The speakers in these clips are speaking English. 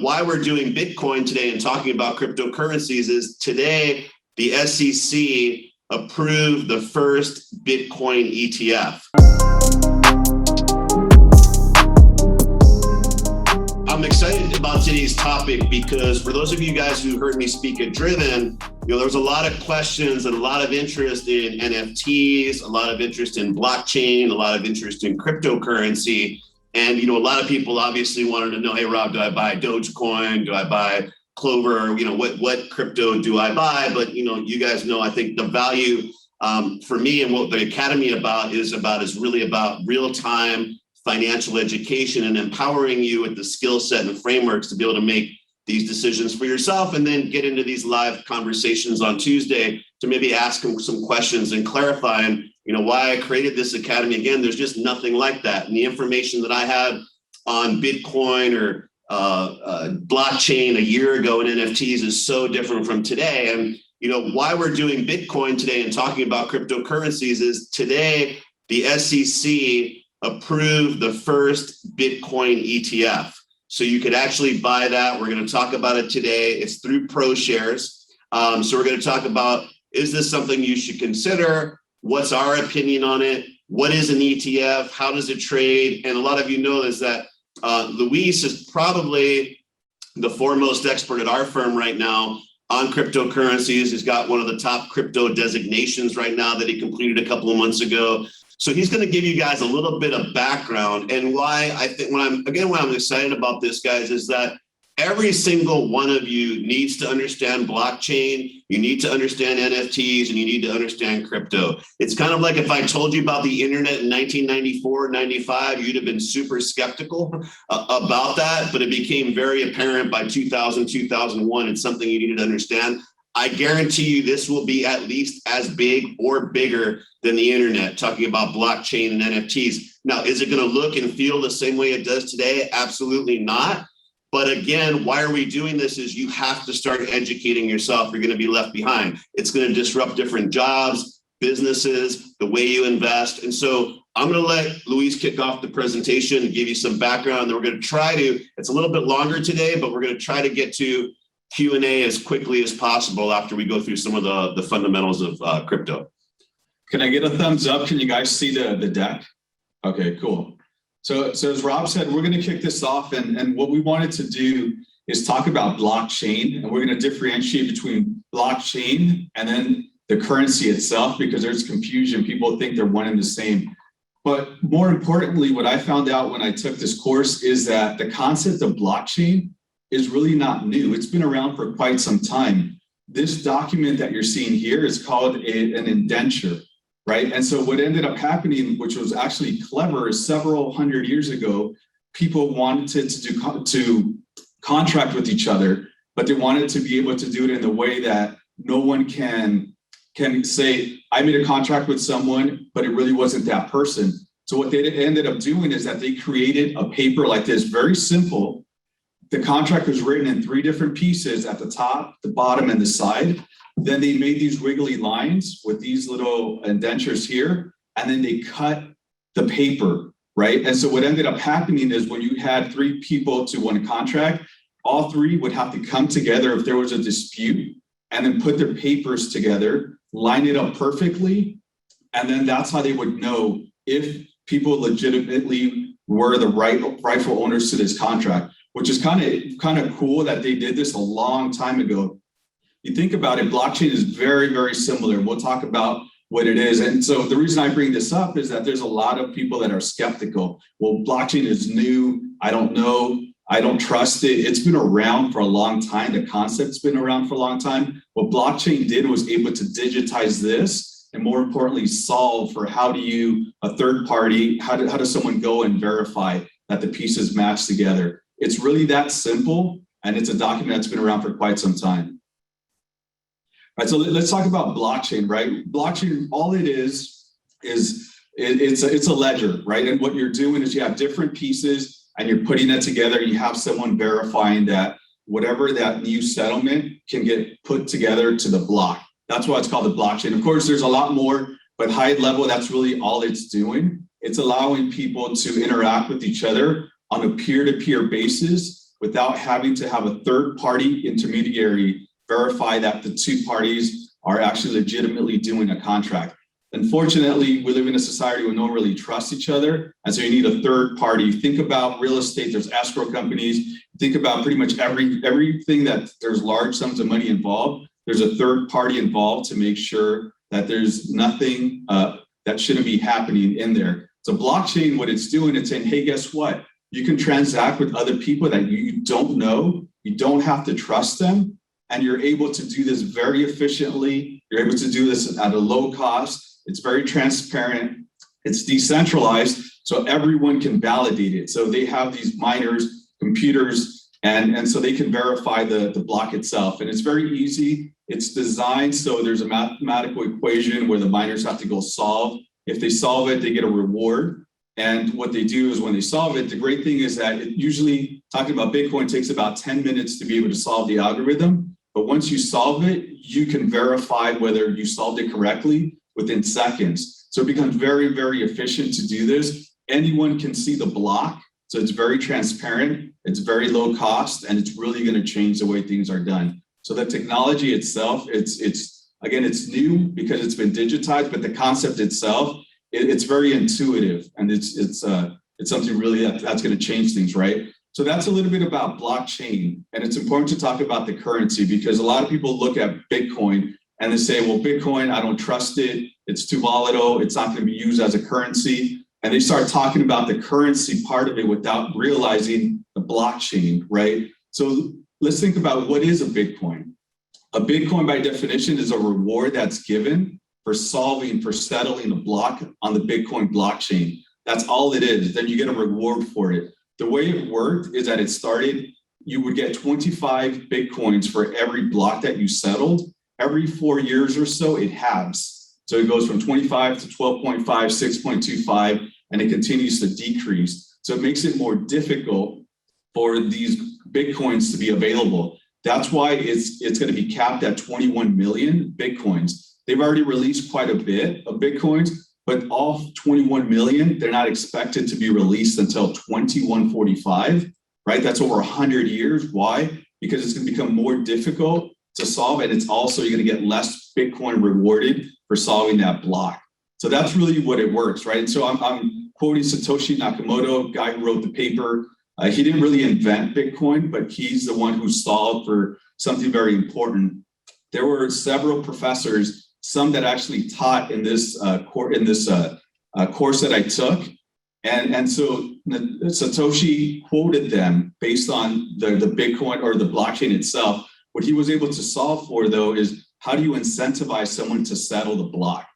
why we're doing Bitcoin today and talking about cryptocurrencies is today the SEC approved the first Bitcoin ETF. I'm excited about today's topic because for those of you guys who heard me speak at Driven, there was a lot of questions and a lot of interest in NFTs, a lot of interest in blockchain, a lot of interest in cryptocurrency. And, a lot of people obviously wanted to know, hey, Rob, do I buy Dogecoin? Do I buy Clover? What crypto do I buy? But, you guys know, I think the value for me and what the Academy is really about real-time financial education and empowering you with the skill set and frameworks to be able to make these decisions for yourself and then get into these live conversations on Tuesday to maybe ask them some questions and clarify why I created this Academy. Again, there's just nothing like that. And the information that I had on Bitcoin or blockchain a year ago in NFTs is so different from today. And why we're doing Bitcoin today and talking about cryptocurrencies is today the SEC approved the first Bitcoin ETF. So you could actually buy that. We're going to talk about it today. It's through ProShares. So we're going to talk about, is this something you should consider? What's our opinion on it? What is an ETF? How does it trade? And a lot of you know is that Luis is probably the foremost expert at our firm right now on cryptocurrencies. He's got one of the top crypto designations right now that he completed a couple of months ago. So he's going to give you guys a little bit of background and why I think when I'm excited about this, guys, is that every single one of you needs to understand blockchain. You need to understand NFTs and you need to understand crypto. It's kind of like if I told you about the internet in 1994, 95, you'd have been super skeptical about that, but it became very apparent by 2000, 2001. It's something you needed to understand. I guarantee you this will be at least as big or bigger than the internet, talking about blockchain and NFTs. Now, is it going to look and feel the same way it does today? Absolutely not. But again, why are we doing this is you have to start educating yourself. You're going to be left behind. It's going to disrupt different jobs, businesses, the way you invest. And so I'm going to let Luis kick off the presentation and give you some background. Then we're going to it's a little bit longer today, but we're going to try to get to Q&A as quickly as possible after we go through some of the fundamentals of crypto. Can I get a thumbs up? Can you guys see the deck? Okay, cool. So as Rob said, we're going to kick this off. And what we wanted to do is talk about blockchain. And we're going to differentiate between blockchain and then the currency itself, because there's confusion. People think they're one and the same. But more importantly, what I found out when I took this course is that the concept of blockchain is really not new. It's been around for quite some time. This document that you're seeing here is called an indenture, right? And so what ended up happening, which was actually clever, is several hundred years ago, people wanted to contract with each other, but they wanted to be able to do it in a way that no one can say, I made a contract with someone, but it really wasn't that person. So what they ended up doing is that they created a paper like this, very simple. The contract was written in 3 different pieces at the top, the bottom, and the side. Then they made these wiggly lines with these little indentures here, and then they cut the paper, right? And so what ended up happening is when you had 3 people to one contract, all 3 would have to come together if there was a dispute and then put their papers together, line it up perfectly, and then that's how they would know if people legitimately were the rightful owners to this contract, which is kind of cool that they did this a long time ago. You think about it, blockchain is very, very similar. We'll talk about what it is. And so the reason I bring this up is that there's a lot of people that are skeptical. Well, blockchain is new. I don't know. I don't trust it. It's been around for a long time. The concept's been around for a long time. What blockchain did was able to digitize this and more importantly, solve for how does someone go and verify that the pieces match together. It's really that simple, and it's a document that's been around for quite some time. All right, so let's talk about blockchain, right? Blockchain, all it is it's a ledger, right? And what you're doing is you have different pieces and you're putting it together. You have someone verifying that whatever that new settlement can get put together to the block. That's why it's called the blockchain. Of course, there's a lot more, but high level, that's really all it's doing. It's allowing people to interact with each other on a peer-to-peer basis without having to have a third-party intermediary verify that the two parties are actually legitimately doing a contract. Unfortunately, we live in a society where no one really trusts each other, and so you need a third party. Think about real estate, there's escrow companies. Think about pretty much everything that there's large sums of money involved. There's a third party involved to make sure that there's nothing that shouldn't be happening in there. So blockchain, what it's doing, it's saying, hey, guess what? You can transact with other people that you don't know. You don't have to trust them. And you're able to do this very efficiently. You're able to do this at a low cost. It's very transparent. It's decentralized, so everyone can validate it. So they have these miners, computers, and so they can verify the block itself. And it's very easy. It's designed so there's a mathematical equation where the miners have to go solve. If they solve it, they get a reward. And what they do is when they solve it, the great thing is that it usually, talking about Bitcoin, takes about 10 minutes to be able to solve the algorithm. But once you solve it, you can verify whether you solved it correctly within seconds. So it becomes very, very efficient to do this. Anyone can see the block. So it's very transparent, it's very low cost, and it's really going to change the way things are done. So the technology itself, it's new because it's been digitized, but the concept itself, it's very intuitive, and it's something really that's going to change things, right? So that's a little bit about blockchain, and it's important to talk about the currency because a lot of people look at Bitcoin and they say, well, Bitcoin, I don't trust it. It's too volatile. It's not going to be used as a currency. And they start talking about the currency part of it without realizing the blockchain, right? So let's think about what is a Bitcoin. A Bitcoin, by definition, is a reward that's given for settling the block on the Bitcoin blockchain. That's all it is. Then you get a reward for it. The way it worked is that it started, you would get 25 Bitcoins for every block that you settled. Every 4 years or so, it halves. So it goes from 25 to 12.5, 6.25, and it continues to decrease. So it makes it more difficult for these Bitcoins to be available. That's why it's going to be capped at 21 million Bitcoins. They've already released quite a bit of Bitcoins, but all 21 million, they're not expected to be released until 2145, right? That's over 100 years. Why? Because it's going to become more difficult to solve, and it's also, you're going to get less Bitcoin rewarded for solving that block. So that's really what it works, right? And so I'm quoting Satoshi Nakamoto, guy who wrote the paper. He didn't really invent Bitcoin, but he's the one who solved for something very important. There were several professors, some that actually taught in this course that I took, and so Satoshi quoted them based on the Bitcoin or the blockchain itself. What he was able to solve for, though, is how do you incentivize someone to settle the block,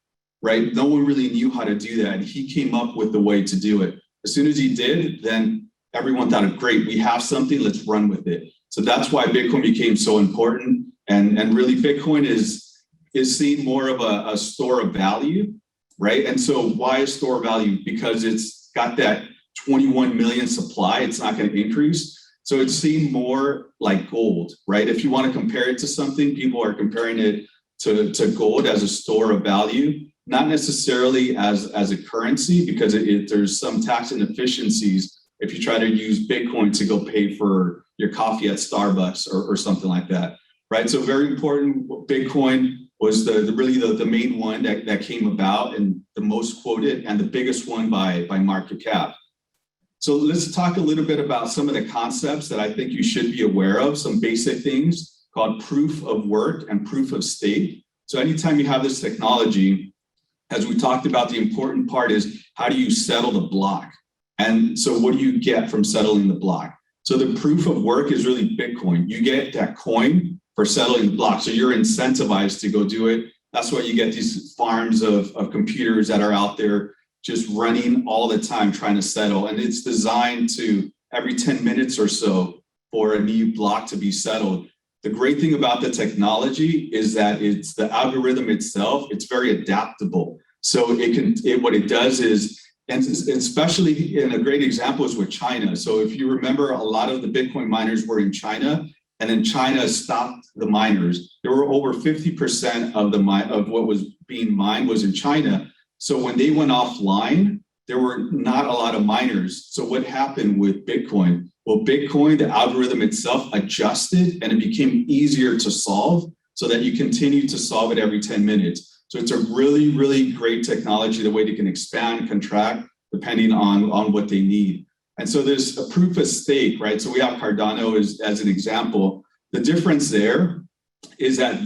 right? No one really knew how to do that. And he came up with the way to do it. As soon as he did, then everyone thought, great, we have something, let's run with it. So that's why Bitcoin became so important. And really Bitcoin is seen more of a store of value, right? And so why a store of value? Because it's got that 21 million supply, it's not going to increase. So it's seen more like gold, right? If you want to compare it to something, people are comparing it to gold as a store of value, not necessarily as a currency, because there's some tax inefficiencies if you try to use Bitcoin to go pay for your coffee at Starbucks or something like that, right? So very important. Bitcoin was really the main one that came about and the most quoted and the biggest one by market cap. So let's talk a little bit about some of the concepts that I think you should be aware of, some basic things called proof of work and proof of stake. So anytime you have this technology, as we talked about, the important part is how do you settle the block? And so what do you get from settling the block? So the proof of work is really Bitcoin. You get that coin for settling the block. So you're incentivized to go do it. That's why you get these farms of computers that are out there just running all the time trying to settle. And it's designed to every 10 minutes or so for a new block to be settled. The great thing about the technology is that it's the algorithm itself, it's very adaptable. So what it does is, and especially in a great example is with China. So if you remember, a lot of the Bitcoin miners were in China, and then China stopped the miners. There were over 50% of what was being mined was in China. So when they went offline, there were not a lot of miners. So what happened with Bitcoin? Well, Bitcoin, the algorithm itself adjusted and it became easier to solve so that you continue to solve it every 10 minutes. So it's a really, really great technology, the way they can expand, contract, depending on what they need. And so there's a proof of stake, right? So we have Cardano as an example. The difference there is that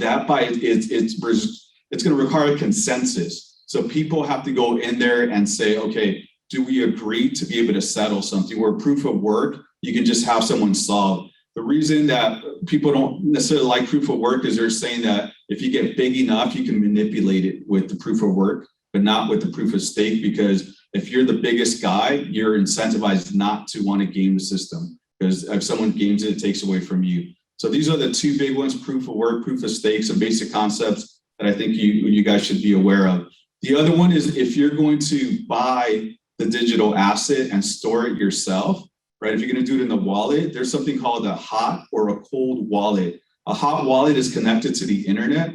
it's going to require a consensus. So people have to go in there and say, okay, do we agree to be able to settle something? Where proof of work, you can just have someone solve. The reason that people don't necessarily like proof of work is they're saying that if you get big enough, you can manipulate it with the proof of work, but not with the proof of stake, because if you're the biggest guy, you're incentivized not to want to game the system, because if someone games it, it takes away from you. So these are the two big ones: proof of work, proof of stake, some basic concepts that I think you guys should be aware of. The other one is if you're going to buy the digital asset and store it yourself, right? If you're going to do it in the wallet, there's something called a hot or a cold wallet. A hot wallet is connected to the internet,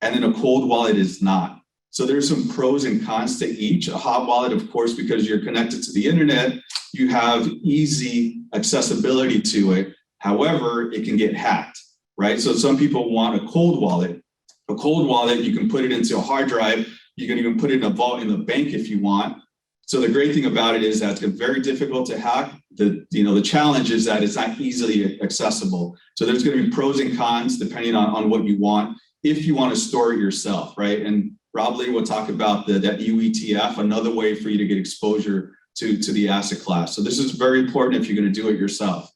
and then a cold wallet is not. So there's some pros and cons to each. A hot wallet, of course, because you're connected to the internet, you have easy accessibility to it. However, it can get hacked, right? So some people want a cold wallet. A cold wallet, you can put it into a hard drive. You can even put it in a vault in the bank if you want. So the great thing about it is that it's very difficult to hack. The challenge is that it's not easily accessible. So there's going to be pros and cons depending on what you want, if you want to store it yourself, right? And Rob Lee will talk about that UETF, another way for you to get exposure to the asset class. So this is very important if you're going to do it yourself.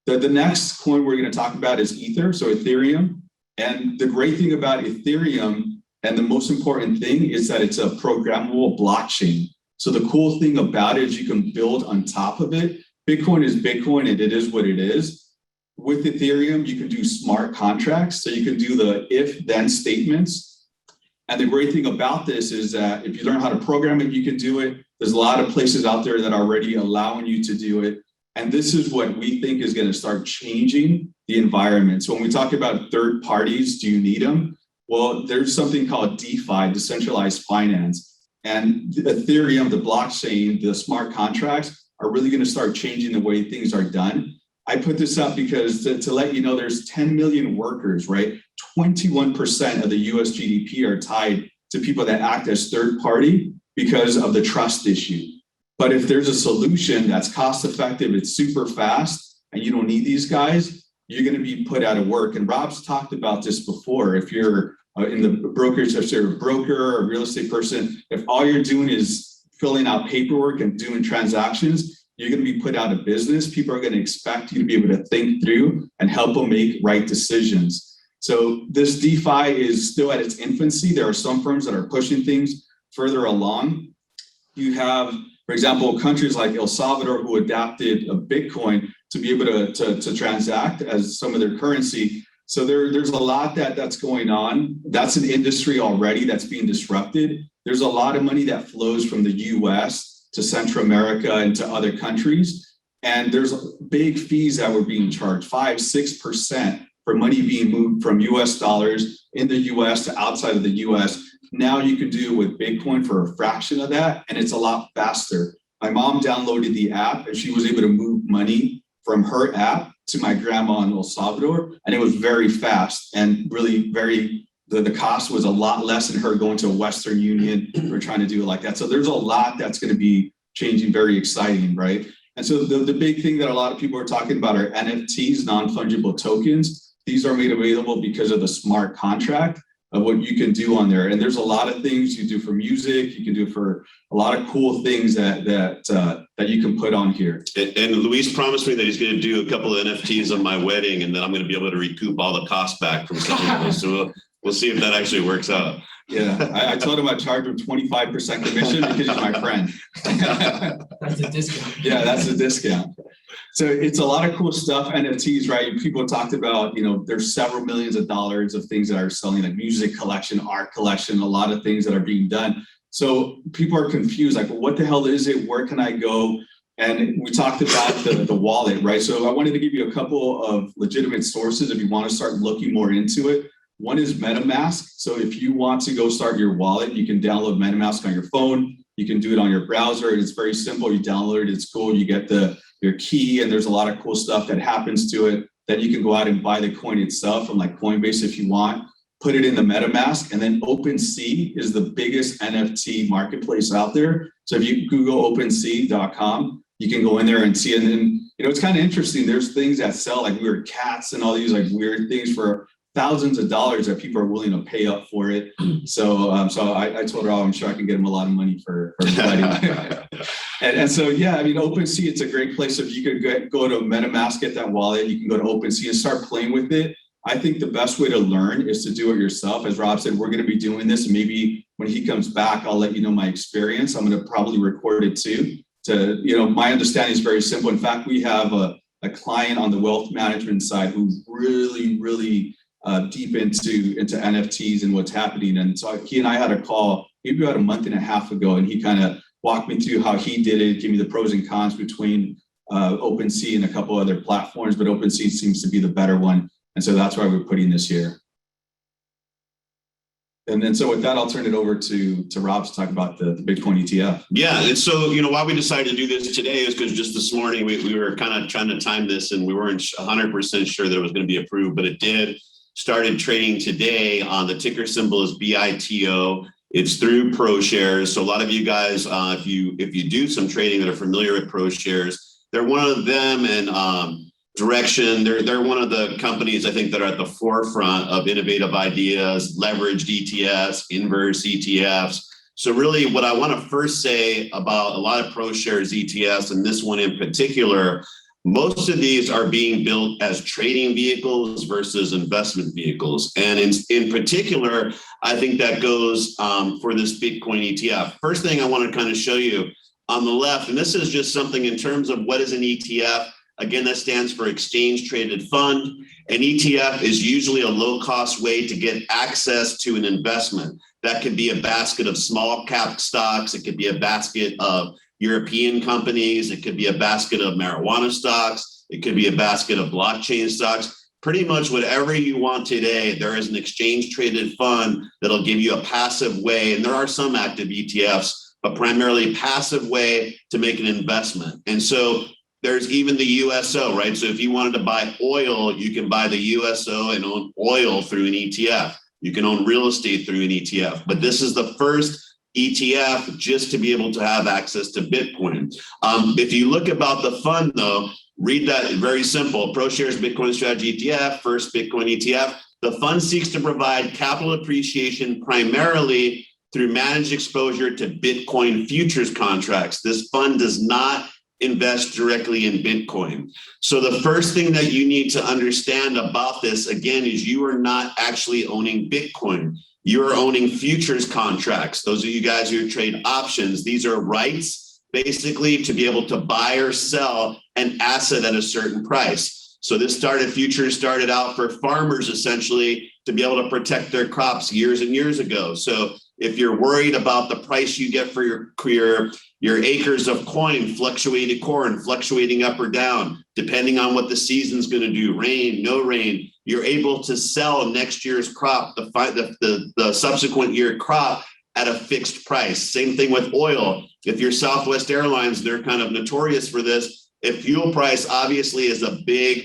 The next coin we're going to talk about is Ether, so Ethereum. And the great thing about Ethereum, and the most important thing, is that it's a programmable blockchain. So the cool thing about it is you can build on top of it. Bitcoin is Bitcoin and it is what it is. With Ethereum, you can do smart contracts. So you can do the if-then statements. And the great thing about this is that if you learn how to program it, you can do it. There's a lot of places out there that are already allowing you to do it. And this is what we think is going to start changing the environment. So when we talk about third parties, do you need them? Well, there's something called DeFi, Decentralized Finance. And Ethereum, the blockchain, the smart contracts are really going to start changing the way things are done. I put this up because to let you know, there's 10 million workers, right? 21% of the US GDP are tied to people that act as third party because of the trust issue. But if there's a solution that's cost effective, it's super fast, and you don't need these guys, you're going to be put out of work. And Rob's talked about this before. If you're in the brokerage, if you're a broker or a real estate person, if all you're doing is filling out paperwork and doing transactions, you're going to be put out of business. People are going to expect you to be able to think through and help them make right decisions. So this DeFi is still at its infancy. There are some firms that are pushing things further along. You have, for example, countries like El Salvador who adapted a Bitcoin to be able to transact as some of their currency. So there's a lot that's going on. That's an industry already that's being disrupted. There's a lot of money that flows from the US to Central America and to other countries. And there's big fees that were being charged, 5-6% for money being moved from US dollars in the US to outside of the US. Now you can do it with Bitcoin for a fraction of that, and it's a lot faster. My mom downloaded the app and she was able to move money from her app to my grandma in El Salvador, and it was very fast and really the cost was a lot less than her going to a Western Union or trying to do it like that. So there's a lot that's going to be changing, very exciting, right? And so the big thing that a lot of people are talking about are NFTs, non-fungible tokens. These are made available because of the smart contract of what you can do on there. And there's a lot of things you do for music. You can do for a lot of cool things that you can put on here. And Luis promised me that he's going to do a couple of NFTs on my wedding, and then I'm going to be able to recoup all the costs back from some of those. So we'll see if that actually works out. Yeah, I told him I'd charge him 25% commission because he's my friend. That's a discount. Yeah, that's a discount. So it's a lot of cool stuff. NFTs, right? People talked about, there's several millions of dollars of things that are selling, like music collection, art collection, a lot of things that are being done. So people are confused, like, well, what the hell is it? Where can I go? And we talked about the wallet, right? So I wanted to give you a couple of legitimate sources if you want to start looking more into it. One is MetaMask. So if you want to go start your wallet, you can download MetaMask on your phone. You can do it on your browser. It's very simple. You download it. It's cool. You get the your key, and there's a lot of cool stuff that happens to it. Then you can go out and buy the coin itself from like Coinbase if you want, put it in the MetaMask, and then OpenSea is the biggest NFT marketplace out there. So if you Google OpenSea.com, you can go in there and see it. And then, it's kind of interesting. There's things that sell like weird cats and all these like weird things for thousands of dollars that people are willing to pay up for it. So I told her, I'm sure I can get him a lot of money for fighting. and so, yeah, OpenSea, it's a great place. If you could go to MetaMask, get that wallet, you can go to OpenSea and start playing with it. I think the best way to learn is to do it yourself. As Rob said, we're going to be doing this. And maybe when he comes back, I'll let you know my experience. I'm going to probably record it too. My understanding is very simple. In fact, we have a client on the wealth management side who's really, really deep into NFTs and what's happening. And so he and I had a call maybe about a month and a half ago, and he kind of walked me through how he did it, give me the pros and cons between OpenSea and a couple other platforms, but OpenSea seems to be the better one. And so that's why we're putting this here. And then, so with that, I'll turn it over to Rob to talk about the Bitcoin ETF. Yeah, and so, why we decided to do this today is because just this morning we were kind of trying to time this, and we weren't 100% sure that it was going to be approved, but it did. Started trading today. On the ticker symbol is BITO. It's through ProShares. So a lot of you guys, if you do some trading that are familiar with ProShares, they're one of them, and Direction. They're one of the companies I think that are at the forefront of innovative ideas, leveraged ETFs, inverse ETFs. So really what I want to first say about a lot of ProShares ETFs, and this one in particular, most of these are being built as trading vehicles versus investment vehicles. And in particular, I think that goes for this Bitcoin ETF. First thing I want to kind of show you on the left, and this is just something in terms of what is an ETF. Again, that stands for Exchange Traded Fund. An ETF is usually a low-cost way to get access to an investment. That could be a basket of small cap stocks. It could be a basket of European companies. It could be a basket of marijuana stocks. It could be a basket of blockchain stocks. Pretty much whatever you want today, there is an exchange traded fund that'll give you a passive way. And there are some active ETFs, but primarily passive way to make an investment. And so there's even the USO, right? So if you wanted to buy oil, you can buy the USO and own oil through an ETF. You can own real estate through an ETF. But this is the first ETF just to be able to have access to Bitcoin. If you look about the fund, though, read that. Very simple. ProShares Bitcoin Strategy ETF, first Bitcoin ETF. The fund seeks to provide capital appreciation primarily through managed exposure to Bitcoin futures contracts. This fund does not invest directly in Bitcoin. So the first thing that you need to understand about this, again, is you are not actually owning Bitcoin. You are owning futures contracts. Those of you guys who trade options, these are rights basically to be able to buy or sell an asset at a certain price. So futures started out for farmers essentially to be able to protect their crops years and years ago. So if you're worried about the price you get for your acres of corn fluctuating up or down, depending on what the season's going to do, rain, no rain, you're able to sell next year's crop, the subsequent year crop at a fixed price. Same thing with oil. If you're Southwest Airlines, they're kind of notorious for this. If fuel price obviously is a big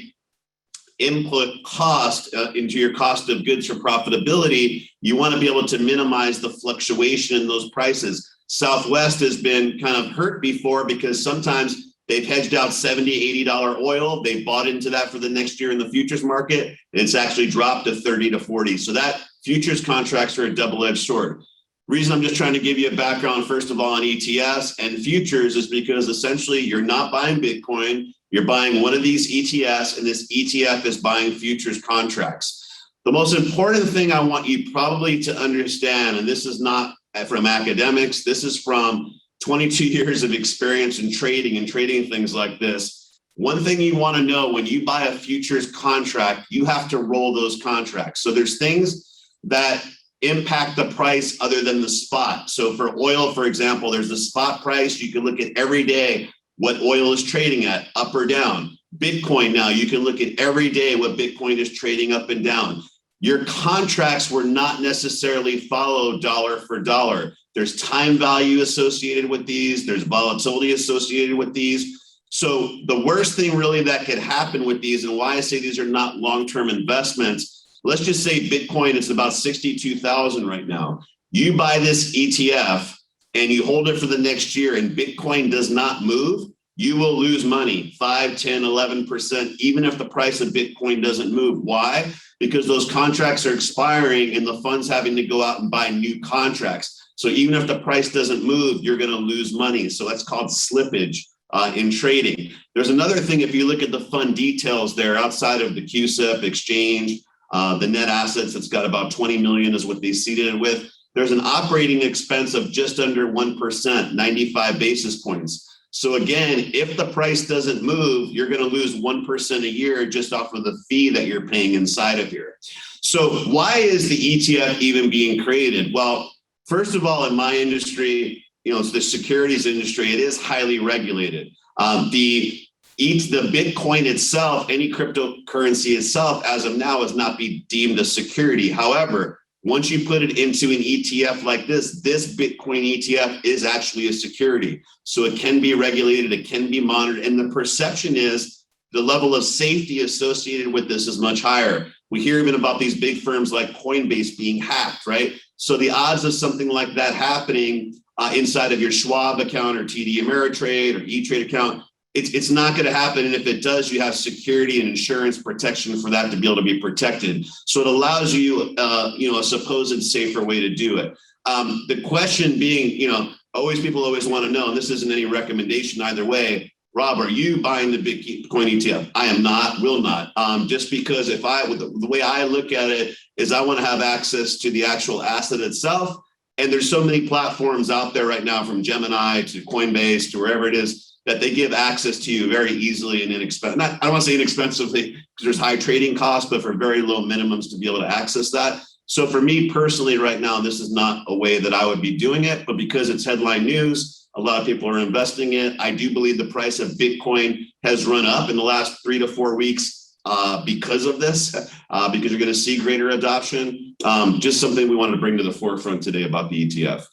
input cost into your cost of goods for profitability, you want to be able to minimize the fluctuation in those prices. Southwest has been kind of hurt before because sometimes they've hedged out $70, $80 oil. They bought into that for the next year in the futures market, and it's actually dropped to 30 to 40. So that futures contracts are a double-edged sword. Reason I'm just trying to give you a background, first of all, on ETFs and futures is because essentially you're not buying Bitcoin, you're buying one of these ETFs, and this ETF is buying futures contracts. The most important thing I want you probably to understand, and this is not from academics, this is from 22 years of experience in trading and trading things like this. One thing you want to know when you buy a futures contract, you have to roll those contracts. So there's things that impact the price other than the spot. So for oil, for example, there's the spot price. You can look at every day what oil is trading at, up or down. Bitcoin now, you can look at every day what Bitcoin is trading up and down. Your contracts were not necessarily follow dollar for dollar. There's time value associated with these. There's volatility associated with these. So the worst thing really that could happen with these, and why I say these are not long-term investments, let's just say Bitcoin is about 62,000 right now. You buy this ETF and you hold it for the next year and Bitcoin does not move, you will lose money, 5, 10, 11%, even if the price of Bitcoin doesn't move. Why? Because those contracts are expiring and the fund's having to go out and buy new contracts. So even if the price doesn't move, you're going to lose money. So that's called slippage in trading. There's another thing, if you look at the fund details there outside of the QSIP exchange, the net assets, it's got about 20 million is what they seeded it with. There's an operating expense of just under 1%, 95 basis points. So again, if the price doesn't move, you're going to lose 1% a year just off of the fee that you're paying inside of here. So why is the ETF even being created? Well, first of all, in my industry, it's the securities industry, it is highly regulated. The Bitcoin itself, any cryptocurrency itself, as of now, is not be deemed a security. However, once you put it into an ETF like this Bitcoin ETF is actually a security. So it can be regulated, it can be monitored, and the perception is the level of safety associated with this is much higher. We hear even about these big firms like Coinbase being hacked, right? So the odds of something like that happening inside of your Schwab account or TD Ameritrade or E-Trade account, it's not going to happen. And if it does, you have security and insurance protection for that to be able to be protected. So it allows you, a supposed safer way to do it. The question being, people always want to know, and this isn't any recommendation either way, Rob, are you buying the Bitcoin ETF? I am not, will not. Just because the way I look at it is I want to have access to the actual asset itself. And there's so many platforms out there right now, from Gemini to Coinbase to wherever it is, that they give access to you very easily and inexpensive. I don't want to say inexpensively because there's high trading costs, but for very low minimums to be able to access that. So for me personally right now, this is not a way that I would be doing it, but because it's headline news, a lot of people are investing in it. I do believe the price of Bitcoin has run up in the last 3 to 4 weeks because of this, because you're going to see greater adoption. Just something we wanted to bring to the forefront today about the ETF.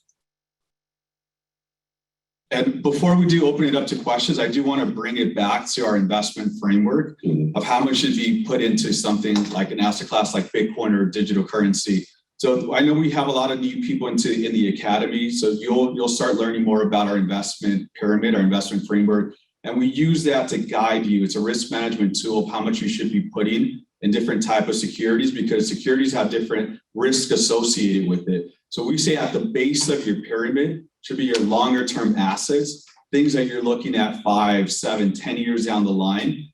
And before we do open it up to questions, I do want to bring it back to our investment framework of how much should be put into something like an asset class like Bitcoin or digital currency. So I know we have a lot of new people in the academy, so you'll start learning more about our investment pyramid, our investment framework, and we use that to guide you. It's a risk management tool of how much you should be putting in different type of securities, because securities have different risk associated with it. So we say at the base of your pyramid should be your longer term assets, things that you're looking at 5, 7, 10 years down the line.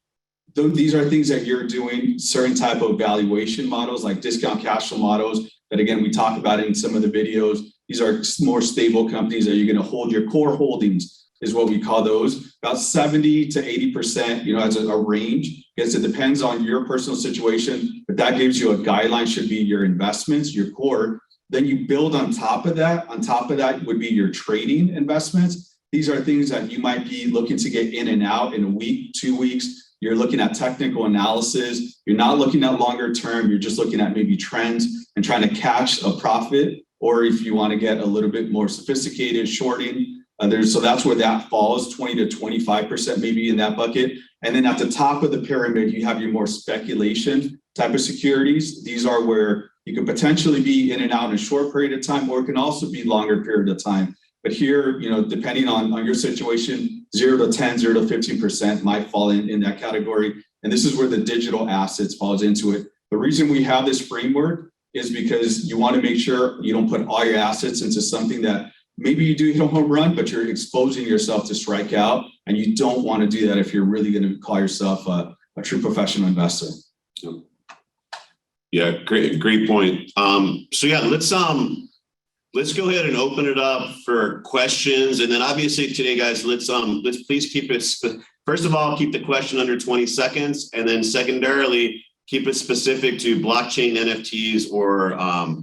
These are things that you're doing certain type of valuation models like discount cash flow models that, again, we talk about in some of the videos. These are more stable companies that you're going to hold. Your core holdings is what we call those, about 70 to 80%, as a range, because it depends on your personal situation, but that gives you a guideline, should be your investments, your core. Then you build on top of that. On top of that would be your trading investments. These are things that you might be looking to get in and out in a week, 2 weeks. You're looking at technical analysis. You're not looking at longer term. You're just looking at maybe trends and trying to catch a profit. Or if you want to get a little bit more sophisticated, shorting. So that's where that falls, 20 to 25% maybe in that bucket. And then at the top of the pyramid, you have your more speculation type of securities. These are where you can potentially be in and out in a short period of time, or it can also be longer period of time. But here, depending on your situation, 0 to 10, 0 to 15% might fall in that category. And this is where the digital assets falls into it. The reason we have this framework is because you want to make sure you don't put all your assets into something that maybe you do hit a home run, but you're exposing yourself to strike out. And you don't want to do that if you're really going to call yourself a true professional investor. Yeah, great point. So yeah, let's go ahead and open it up for questions, and then obviously today, guys, let's please keep it. First of all, keep the question under 20 seconds, and then secondarily, keep it specific to blockchain, NFTs, or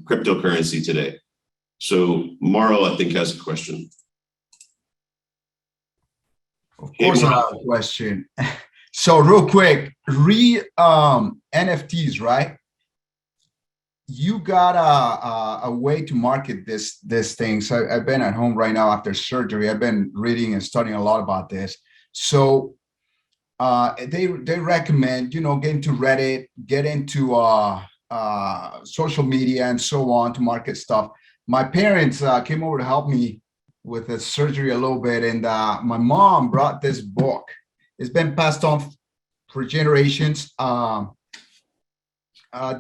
cryptocurrency today. So Mauro, I think, has a question. Of course, I have a question. So real quick, NFTs, right? You got a way to market this thing. So I've been at home right now after surgery. I've been reading and studying a lot about this. So they recommend, get into Reddit, get into social media and so on to market stuff. My parents came over to help me with the surgery a little bit, and my mom brought this book. It's been passed on for generations.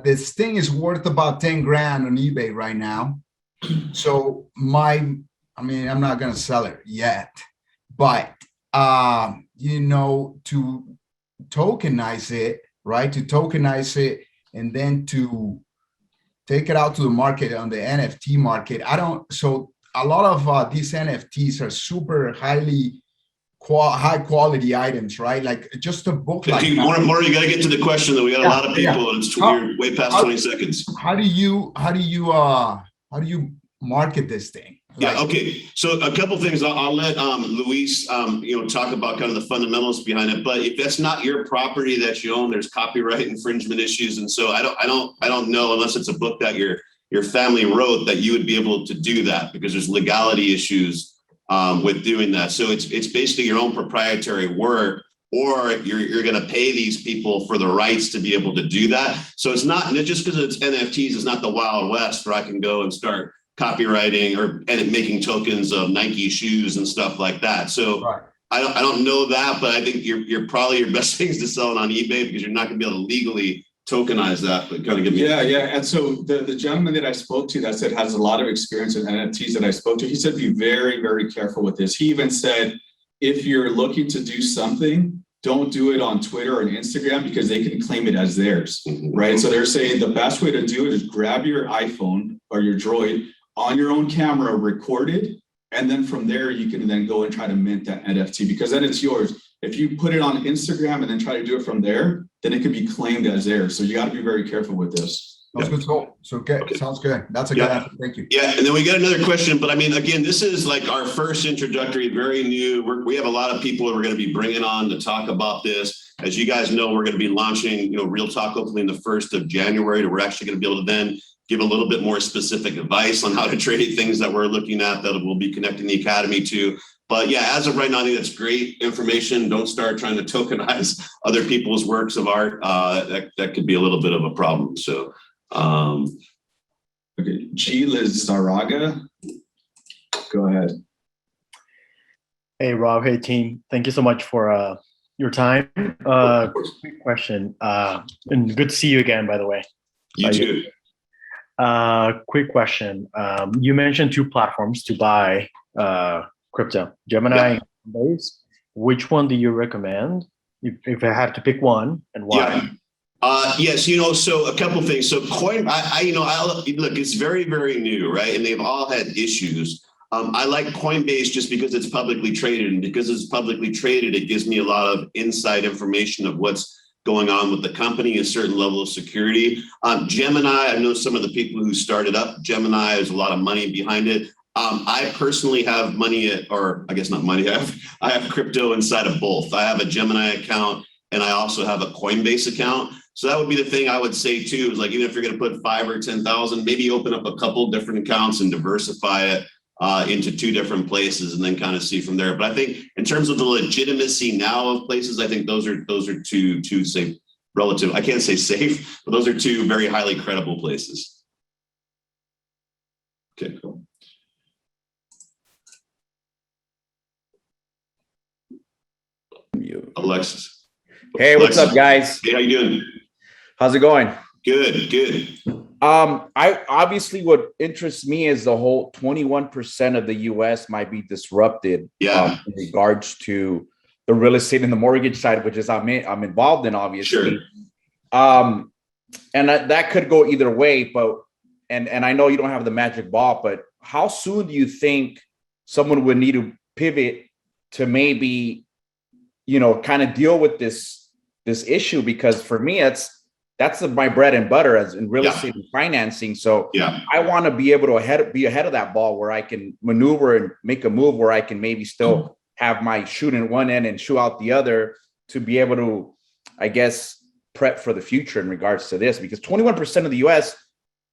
This thing is worth about 10 grand on eBay right now. So I'm not gonna sell it yet, but to tokenize it, right? To tokenize it and then to take it out to the market on the NFT market. So a lot of these NFTs are super high quality items, right? Like just a book like that. More, you got to get to the question though. We got a lot of people and you're way past 20 seconds. How do you market this thing? Yeah. Okay. So a couple things. I'll let Luis, talk about kind of the fundamentals behind it. But if that's not your property that you own, there's copyright infringement issues, and so I don't know unless it's a book that your family wrote that you would be able to do that because there's legality issues with doing that. So it's basically your own proprietary work, or you're going to pay these people for the rights to be able to do that. So it's not just because it's NFTs. It's not the Wild West where I can go and start copywriting and making tokens of Nike shoes and stuff like that. So right. I don't know that, but I think you're probably your best things to sell it on eBay because you're not going to be able to legally tokenize that. But kind of give me And so the gentleman that I spoke to that said has a lot of experience in NFTs that I spoke to, he said be very, very careful with this. He even said if you're looking to do something, don't do it on Twitter or Instagram because they can claim it as theirs, right? So they're saying the best way to do it is grab your iPhone or your Droid on your own camera, record it, and then from there you can then go and try to mint that NFT because then it's yours. If you put it on Instagram and then try to do it from there, then it can be claimed as theirs. So you got to be very careful with this. That's good. So okay. Sounds good. That's a good answer. Thank you. Yeah, and then we got another question, but I mean, again, this is like our first introductory, very new. We have a lot of people that we're going to be bringing on to talk about this. As you guys know, we're going to be launching, Real Talk hopefully in the 1st of January. We're actually going to be able to then give a little bit more specific advice on how to trade things that we're looking at that we'll be connecting the academy to. But yeah, as of right now, I think that's great information. Don't start trying to tokenize other people's works of art. That could be a little bit of a problem. So, okay, G. Liz Zaraga, go ahead. Hey, Rob. Hey, team. Thank you so much for your time. Quick question, and good to see you again, by the way. You too. Quick question. You mentioned 2 platforms to buy crypto, Gemini and Coinbase. Which one do you recommend if I had to pick one, and why? Yes, so a couple things. So Coin, look, it's very, very new, right? And they've all had issues. I like Coinbase just because it's publicly traded, and because it's publicly traded, it gives me a lot of inside information of what's going on with the company, a certain level of security. Gemini, I know some of the people who started up Gemini, there's a lot of money behind it. I personally have money I have crypto inside of both. I have a Gemini account and I also have a Coinbase account. So that would be the thing I would say too, is like, even if you're going to put 5 or 10,000, maybe open up a couple different accounts and diversify it into 2 different places and then kind of see from there. But I think in terms of the legitimacy now of places, I think those are 2 safe, relative. I can't say safe, but those are 2 very highly credible places. Okay, cool. Alexis. Hey, what's up, guys? Hey, how you doing? How's it going? Good. I obviously what interests me is the whole 21% of the US might be disrupted in regards to the real estate and the mortgage side, which is I'm involved in, obviously. Sure. And that could go either way, but and I know you don't have the magic ball, but how soon do you think someone would need to pivot to maybe, kind of deal with this issue? Because for me, that's my bread and butter as in real estate and financing. So I want to be able to be ahead of that ball where I can maneuver and make a move where I can maybe still have my shoot in one end and shoot out the other to be able to, I guess, prep for the future in regards to this. Because 21% of the US,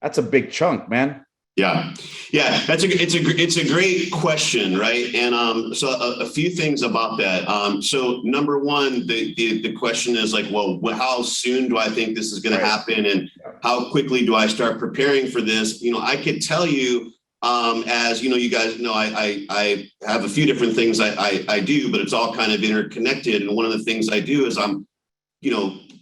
that's a big chunk, man. Yeah, yeah, it's a great question, right? And so a few things about that. So number one, the question is like, well, how soon do I think this is going to happen, and how quickly do I start preparing for this? I could tell you, as you guys know, I have a few different things I do, but it's all kind of interconnected. And one of the things I do is I'm,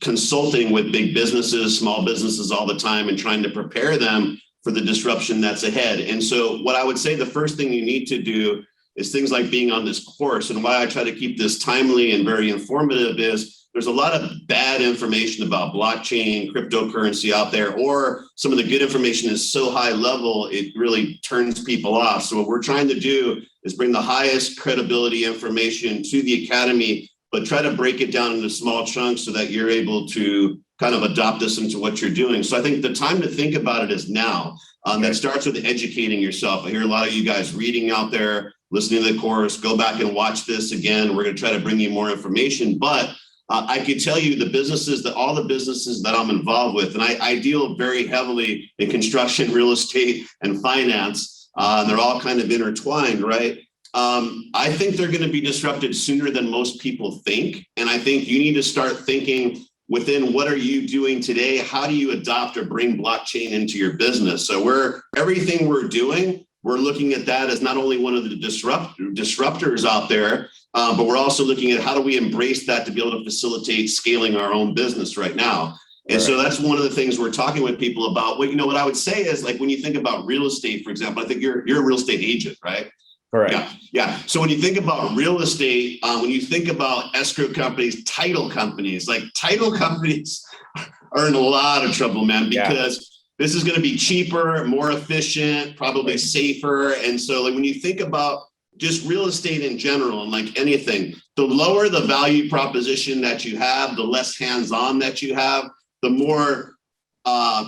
consulting with big businesses, small businesses all the time, and trying to prepare them for the disruption that's ahead. And so what I would say, the first thing you need to do is things like being on this course. And why I try to keep this timely and very informative is there's a lot of bad information about blockchain, cryptocurrency out there, or some of the good information is so high level, it really turns people off. So what we're trying to do is bring the highest credibility information to the academy, but try to break it down into small chunks so that you're able to kind of adopt this into what you're doing. So I think the time to think about it is now. That starts with educating yourself. I hear a lot of you guys reading out there, listening to the course. Go back and watch this again. We're going to try to bring you more information. But I could tell you all the businesses that I'm involved with, and I deal very heavily in construction, real estate, and finance. And they're all kind of intertwined, right? I think they're going to be disrupted sooner than most people think. And I think you need to start thinking within what are you doing today? How do you adopt or bring blockchain into your business? So everything we're doing, we're looking at that as not only one of the disruptors out there, but we're also looking at how do we embrace that to be able to facilitate scaling our own business right now. And so that's one of the things we're talking with people about. Well, what I would say is, like, when you think about real estate, for example, I think you're a real estate agent, right? Correct. Yeah. So when you think about real estate, when you think about escrow companies, title companies are in a lot of trouble, man, because this is going to be cheaper, more efficient, probably safer. And so, like, when you think about just real estate in general, and like anything, the lower the value proposition that you have, the less hands-on that you have, the more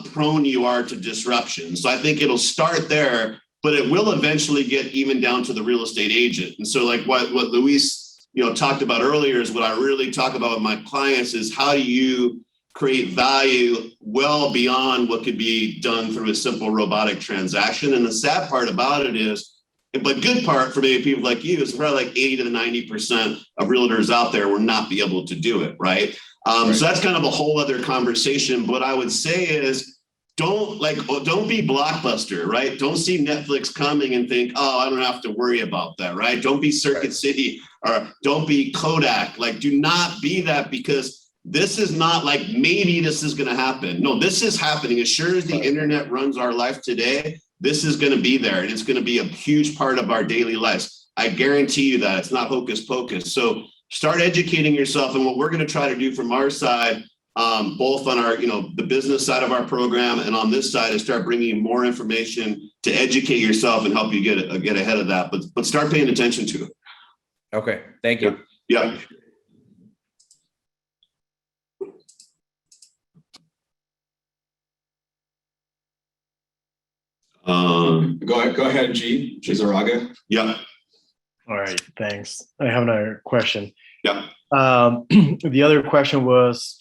prone you are to disruption. So I think it'll start there, but it will eventually get even down to the real estate agent. And so, like what Luis, talked about earlier, is what I really talk about with my clients is how do you create value well beyond what could be done through a simple robotic transaction. And the sad part about it is, but good part for maybe people like you, is probably like 80 to 90% of realtors out there will not be able to do it, right? So that's kind of a whole other conversation. But what I would say is, don't be Blockbuster, right? Don't see Netflix coming and think, oh, I don't have to worry about that, right? Don't be Circuit City, or don't be Kodak. Like, do not be that, because this is not like maybe this is going to happen. No, this is happening. As sure as the internet runs our life today, this is going to be there, and it's going to be a huge part of our daily lives. I guarantee you that. It's not hocus pocus. So start educating yourself. And what we're going to try to do from our side, both on our, the business side of our program and on this side, is start bringing more information to educate yourself and help you get ahead of that. But start paying attention to it. Okay, thank you. Yeah. Go ahead, G. Chizaraga. Yeah. All right, thanks. I have another question. Yeah. The other question was,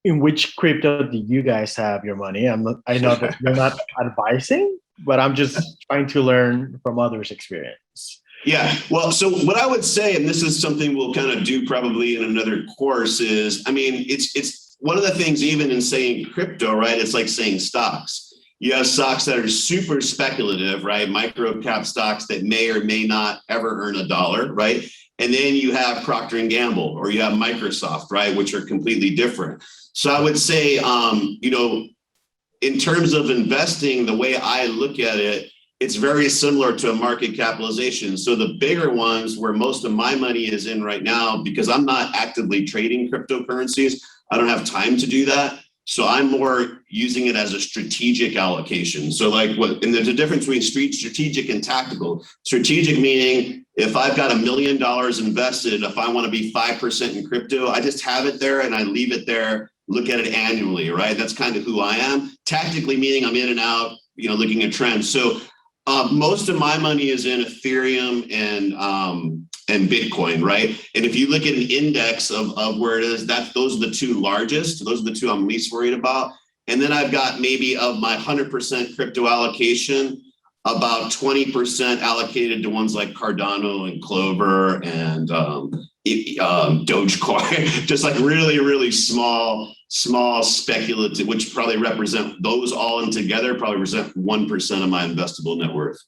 in which crypto do you guys have your money? I know that you're not advising, but I'm just trying to learn from others' experience. Yeah. Well, so what I would say, and this is something we'll kind of do probably in another course, is, it's one of the things, even in saying crypto, right? It's like saying stocks. You have stocks that are super speculative, right? Micro cap stocks that may or may not ever earn $1, right? And then you have Procter & Gamble, or you have Microsoft, right? Which are completely different. So I would say, in terms of investing, the way I look at it, it's very similar to a market capitalization. So the bigger ones, where most of my money is in right now, because I'm not actively trading cryptocurrencies, I don't have time to do that. So I'm more using it as a strategic allocation. So and there's a difference between strategic and tactical. Strategic meaning, if I've got $1 million invested, if I want to be 5% in crypto, I just have it there and I leave it there, look at it annually, right? That's kind of who I am. Tactically meaning I'm in and out, looking at trends. So most of my money is in Ethereum and Bitcoin, right? And if you look at an index of where it is, those are the two largest. Those are the two I'm least worried about. And then I've got maybe of my 100% crypto allocation, about 20% allocated to ones like Cardano and Clover and Dogecoin, just like really, really small speculative, which probably represent, those all in together probably represent 1% of my investable net worth.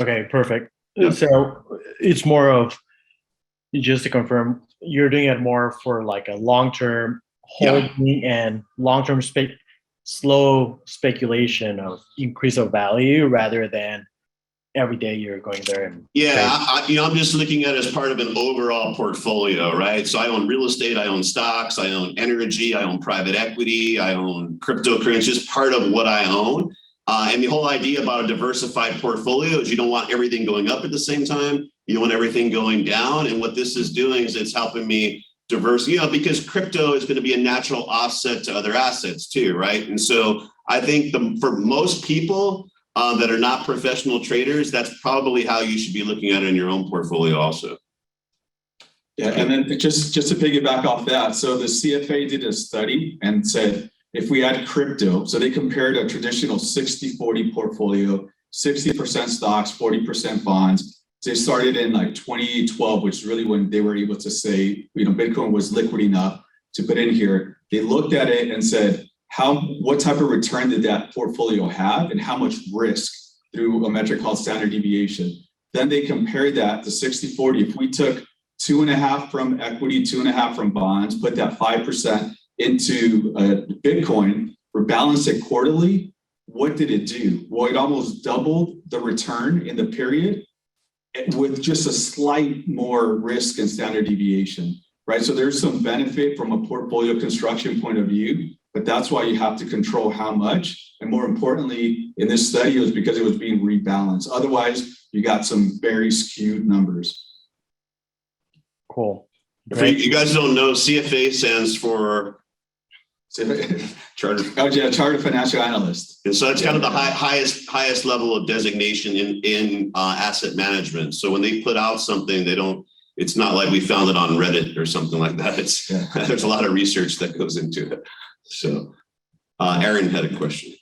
Okay, perfect. Yeah. So it's more of, just to confirm, you're doing it more for like a long-term holding and long-term slow speculation of increase of value rather than every day you're going there and I'm just looking at it as part of an overall portfolio, right? So I own real estate, I own stocks, I own energy, I own private equity, I own cryptocurrency, just part of what I own. And the whole idea about a diversified portfolio is you don't want everything going up at the same time. You don't want everything going down. And what this is doing is it's helping me because crypto is going to be a natural offset to other assets too, right? And so I think for most people that are not professional traders, that's probably how you should be looking at it in your own portfolio also. Yeah, and then just to piggyback off that, so the CFA did a study and said, if we add crypto, so they compared a traditional 60-40 portfolio, 60% stocks, 40% bonds. They started in like 2012, which is really when they were able to say, Bitcoin was liquid enough to put in here. They looked at it and said, what type of return did that portfolio have and how much risk through a metric called standard deviation. Then they compared that to 60-40. If we took 2.5 from equity, 2.5 from bonds, put that 5% into Bitcoin, rebalanced it quarterly, what did it do? Well, it almost doubled the return in the period with just a slight more risk and standard deviation, right? So there's some benefit from a portfolio construction point of view, but that's why you have to control how much. And more importantly, in this study, it was because it was being rebalanced. Otherwise, you got some very skewed numbers. cool. If you guys don't know, CFA stands for Chartered Financial Analyst. And so it's kind of the highest level of designation in asset management. So when they put out something, it's not like we found it on Reddit or something like that. There's a lot of research that goes into it. So Aaron had a question.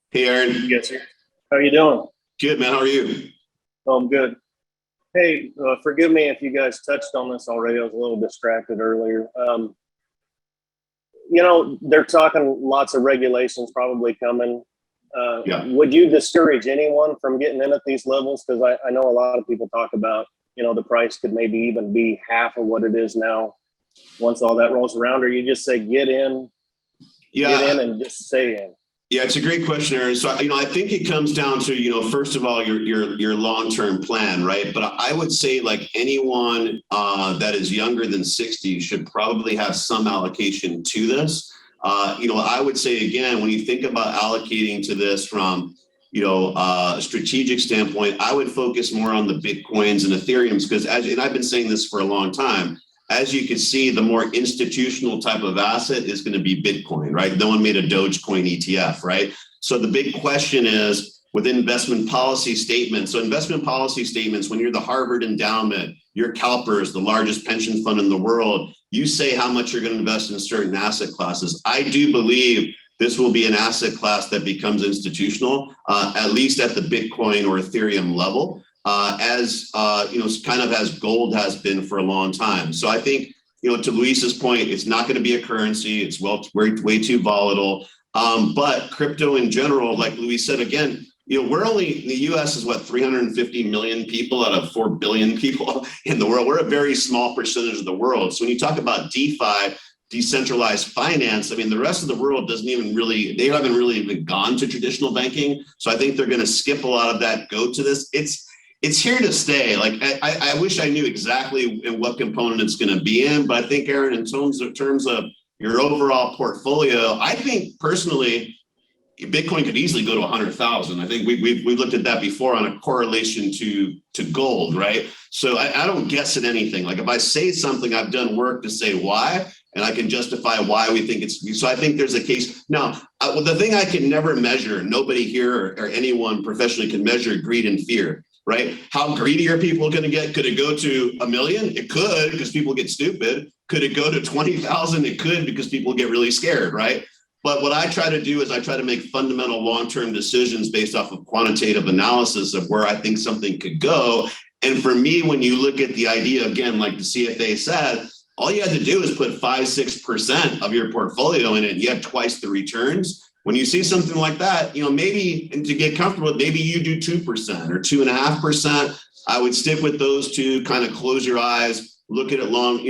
Hey, Aaron. Yes, sir. How are you doing? Good, man. How are you? Oh, I'm good. Hey, forgive me if you guys touched on this already. I was a little distracted earlier. They're talking lots of regulations probably coming. Would you discourage anyone from getting in at these levels? Because I know a lot of people talk about, the price could maybe even be half of what it is now once all that rolls around, or you just say get in and just stay in. Yeah, it's a great question, Aaron. So, I think it comes down to, first of all, your long-term plan, right? But I would say like anyone that is younger than 60 should probably have some allocation to this. I would say, again, when you think about allocating to this from, a strategic standpoint, I would focus more on the Bitcoins and Ethereums because and I've been saying this for a long time, as you can see, the more institutional type of asset is going to be Bitcoin, right? No one made a Dogecoin ETF, right? So the big question is with investment policy statements. So investment policy statements, when you're the Harvard endowment, you're CalPERS, the largest pension fund in the world, you say how much you're going to invest in certain asset classes. I do believe this will be an asset class that becomes institutional, at least at the Bitcoin or Ethereum level. Kind of as gold has been for a long time. So I think, to Luis's point, it's not going to be a currency. It's way too volatile. But crypto in general, like Luis said, again, we're only, the US is 350 million people out of 4 billion people in the world. We're a very small percentage of the world. So when you talk about DeFi, decentralized finance, the rest of the world they haven't really even gone to traditional banking. So I think they're going to skip a lot of that, go to this. It's here to stay. Like I wish I knew exactly in what component it's going to be in, but I think, Aaron, in terms of your overall portfolio, I think personally, Bitcoin could easily go to 100,000. I think we've looked at that before on a correlation to gold, right? So I don't guess at anything. Like if I say something, I've done work to say why, and I can justify why we think it's. So I think there's a case. Now, the thing I can never measure, nobody here or anyone professionally can measure greed and fear. right? How greedy are people going to get? Could it go to 1 million? It could, because people get stupid. Could it go to 20,000? It could, because people get really scared, right? But what I try to do is I try to make fundamental long-term decisions based off of quantitative analysis of where I think something could go. And for me, when you look at the idea, again, like the CFA said, all you had to do is put 5-6% of your portfolio in it. You have twice the returns. When you see something like that, maybe, and to get comfortable, maybe you do 2% or 2.5%. I would stick with those two, kind of close your eyes, look at it long,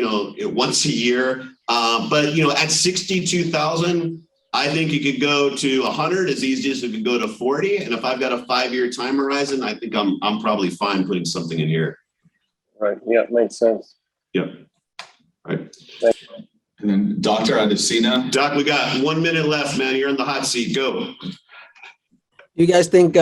once a year. But at 62,000, I think you could go to 100 as easy as it could go to 40. And if I've got a 5-year time horizon, I think I'm probably fine putting something in here. Right. Yeah, makes sense. Yep. All right. And then Dr. Adesina. Doc, we got 1 minute left, man. You're in the hot seat. Go. You guys think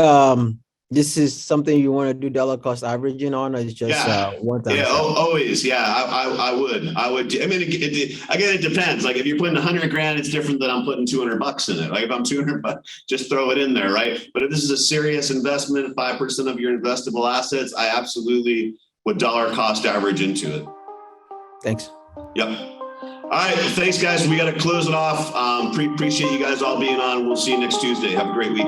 this is something you want to do dollar cost averaging on, or is just one time? Yeah, always. Yeah, I would. I mean, again, it depends. Like if you're putting 100 grand, it's different than I'm putting 200 bucks in it. Like if I'm 200 bucks, just throw it in there, right? But if this is a serious investment, 5% of your investable assets, I absolutely would dollar cost average into it. Thanks. Yep. All right. Thanks, guys. We got to close it off. Appreciate you guys all being on. We'll see you next Tuesday. Have a great week.